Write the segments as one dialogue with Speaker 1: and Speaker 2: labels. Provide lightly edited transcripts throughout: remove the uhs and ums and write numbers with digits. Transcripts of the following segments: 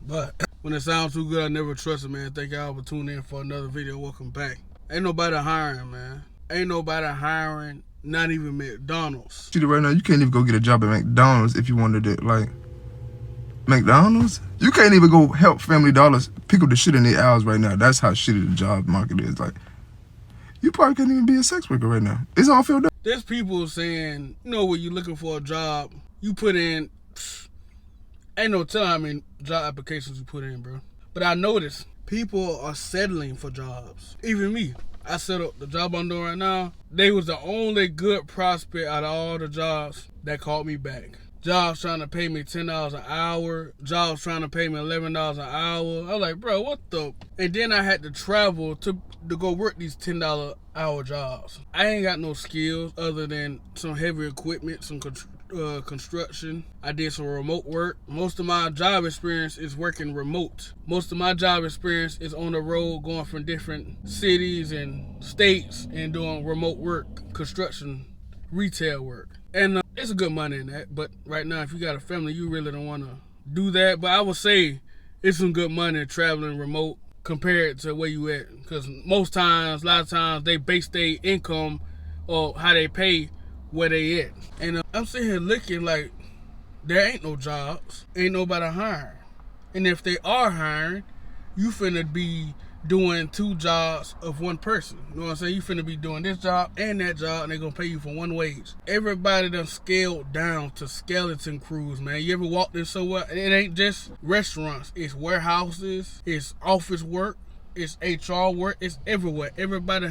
Speaker 1: But when it sounds too good, I never trust it, man. Thank y'all for tuning in for another video. Welcome back. Ain't nobody hiring, man. Ain't nobody hiring, not even McDonald's.
Speaker 2: See, right now, you can't even go get a job at McDonald's if you wanted it. Like, McDonald's? You can't even go help Family Dollars pick up the shit in their hours right now. That's how shitty the job market is. Like, you probably can't even be a sex worker right now. It's all filled up.
Speaker 1: There's people saying, you know, when you're looking for a job, you put in, ain't no telling how many job applications you put in, bro. But I noticed people are settling for jobs. Even me. I settled the job I'm doing right now. They was the only good prospect out of all the jobs that called me back. Jobs trying to pay me $10 an hour. Jobs trying to pay me $11 an hour. I was like, bro, what the? And then I had to travel to go work these $10 hour jobs. I ain't got no skills other than some heavy equipment, some construction. I did some remote work. Most of my job experience is working remote. Most of my job experience is on the road, going from different cities and states and doing remote work, construction, retail work. And it's a good money in that. But right now, if you got a family, you really don't want to do that. But I would say it's some good money traveling remote compared to where you at. Because most times, a lot of times, they base their income or how they pay where they at. And I'm sitting here looking like there ain't no jobs. Ain't nobody hiring. And if they are hiring, you finna be doing two jobs of one person. You know what I'm saying? You finna be doing this job and that job, and they're gonna pay you for one wage. Everybody done scaled down to skeleton crews, man. You ever walked in somewhere? It ain't just restaurants. It's warehouses. It's office work. It's HR work. It's everywhere. Everybody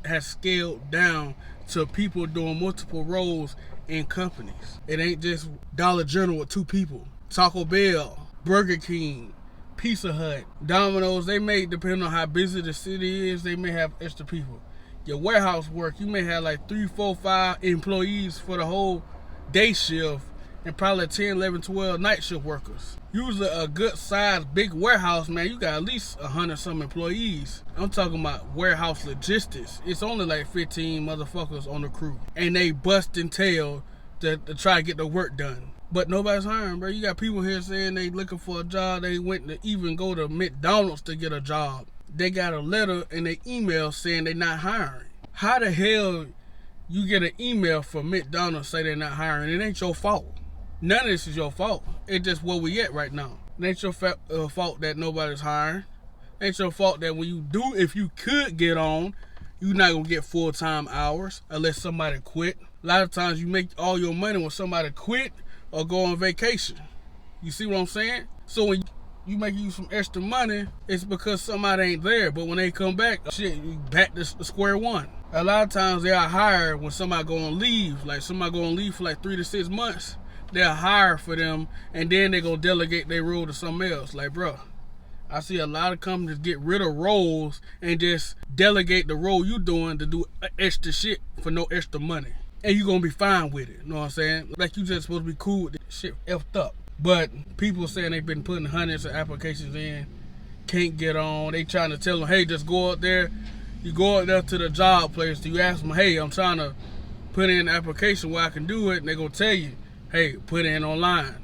Speaker 1: has scaled down to people doing multiple roles in companies. It ain't just Dollar General with two people. Taco Bell, Burger King, Pizza Hut, Domino's, they may, depending on how busy the city is, they may have extra people. Your warehouse work, you may have like 3, 4, 5 employees for the whole day shift and probably 10, 11, 12 night shift workers. Usually a good sized big warehouse, man, you got at least 100 some employees. I'm talking about warehouse logistics. It's only like 15 motherfuckers on the crew. And they busting tail to try to get the work done. But nobody's hiring, bro. You got people here saying they looking for a job. They went to even go to McDonald's to get a job. They got a letter in their email saying they're not hiring. How the hell you get an email from McDonald's say they're not hiring? It ain't your fault. None of this is your fault. It's just where we at right now. It ain't your fault that nobody's hiring. It ain't your fault that when you do, if you could get on, you're not going to get full-time hours unless somebody quit. A lot of times you make all your money when somebody quit or go on vacation. You see what I'm saying? So when you make you some extra money, it's because somebody ain't there. But when they come back, shit, you back to square one. A lot of times they are hired when somebody go on leave. Like somebody go on leave for like 3 to 6 months. They'll hire for them and then they gonna delegate their role to something else. Like, bro, I see a lot of companies get rid of roles and just delegate the role you doing to do extra shit for no extra money. And you gonna be fine with it, you know what I'm saying? Like you just supposed to be cool with this shit effed up. But people saying they've been putting hundreds of applications in, can't get on. They trying to tell them, hey, just go out there. You go out there to the job place. You ask them, hey, I'm trying to put in an application where I can do it. And they gonna tell you, hey, put it in online.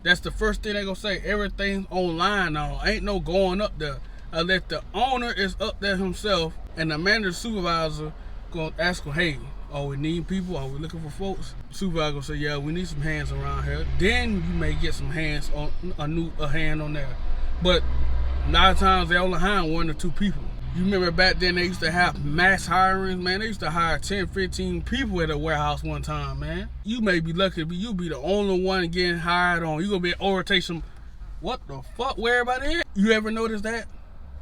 Speaker 1: That's the first thing they gonna say. Everything's online now. Ain't no going up there. Unless the owner is up there himself and the manager supervisor gonna ask them, hey, are we needing people? Are we looking for folks? Supervisor gonna say, yeah, we need some hands around here. Then you may get some hands on a hand on there. But a lot of times they only hire 1 or 2 people. You remember back then they used to have mass hiring, man. They used to hire 10, 15 people at a warehouse one time, man. You may be lucky to be, you'll be the only one getting hired on. You gonna be at orientation. What the fuck? Where everybody at? You ever notice that?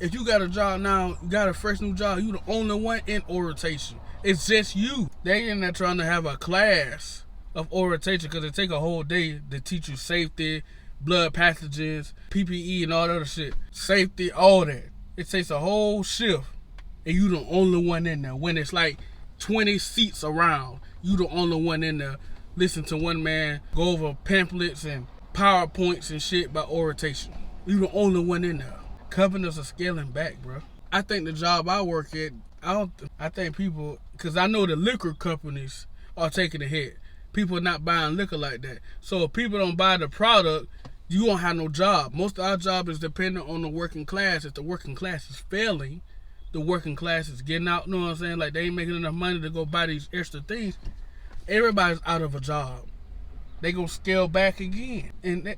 Speaker 1: If you got a job now, you got a fresh new job, you the only one in orientation. It's just you. They in there trying to have a class of orientation because it take a whole day to teach you safety, blood pathogens, PPE, and all that other shit. Safety, all that. It takes a whole shift, and you the only one in there. When it's like 20 seats around, you the only one in there. Listen to one man go over pamphlets and PowerPoints and shit about orientation. You the only one in there. Companies are scaling back, bro. I think the job I work at, I think people, because I know the liquor companies are taking a hit. People are not buying liquor like that. So if people don't buy the product, you won't have no job. Most of our job is dependent on the working class. If the working class is failing, the working class is getting out, you know what I'm saying? Like, they ain't making enough money to go buy these extra things. Everybody's out of a job. They gonna scale back again. And they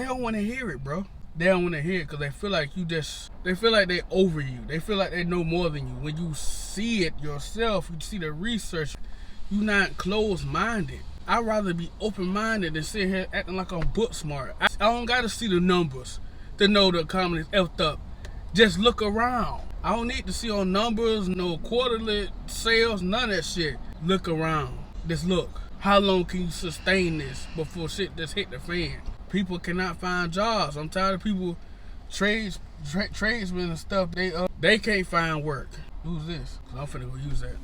Speaker 1: don't want to hear it, bro. They don't want to hear it because they feel like they feel like they over you. They feel like they know more than you. When you see it yourself, you see the research, you not closed-minded. I'd rather be open-minded than sit here acting like I'm book smart. I don't got to see the numbers to know the economy is effed up. Just look around. I don't need to see on numbers, no quarterly sales, none of that shit. Look around. Just look. How long can you sustain this before shit just hit the fan? People cannot find jobs. I'm tired of people, tradesmen and stuff, they can't find work. Who's this? I'm finna go use that.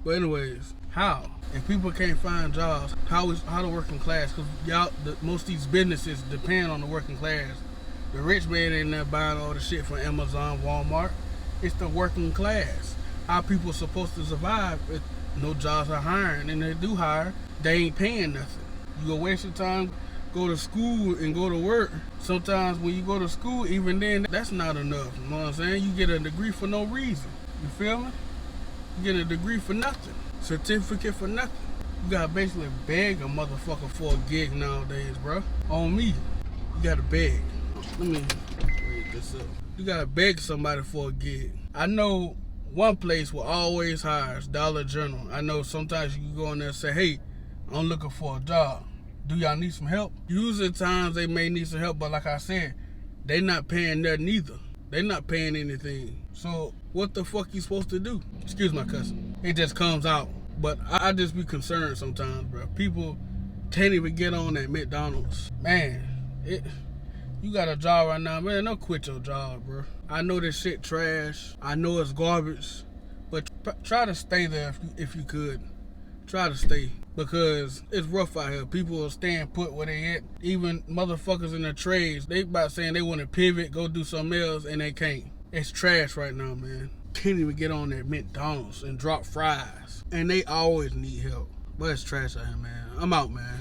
Speaker 1: But anyways, how? If people can't find jobs, how the working class? Because most of these businesses depend on the working class. The rich man ain't there buying all the shit from Amazon, Walmart. It's the working class. How people supposed to survive if no jobs are hiring, and they do hire, they ain't paying nothing. You go waste your time, go to school and go to work. Sometimes when you go to school, even then, that's not enough. You know what I'm saying? You get a degree for no reason. You feel me? You get a degree for nothing. Certificate for nothing. You gotta basically beg a motherfucker for a gig nowadays, bro. On me. You gotta beg. Let me read this up. You gotta beg somebody for a gig. I know one place will always hires, Dollar General. I know sometimes you can go in there and say, hey, I'm looking for a job. Do y'all need some help? Usually times they may need some help, but like I said, they not paying nothing either. They not paying anything. So what the fuck you supposed to do? Excuse my cussing. It just comes out. But I just be concerned sometimes, bro. People can't even get on at McDonald's. Man, you got a job right now, man, don't quit your job, bro. I know this shit trash. I know it's garbage. But try to stay there if you could. Try to stay. Because it's rough out here. People are staying put where they at. Even motherfuckers in the trades, they about saying they want to pivot, go do something else, and they can't. It's trash right now, man. Can't even get on at McDonald's and drop fries. And they always need help. But it's trash out here, man. I'm out, man.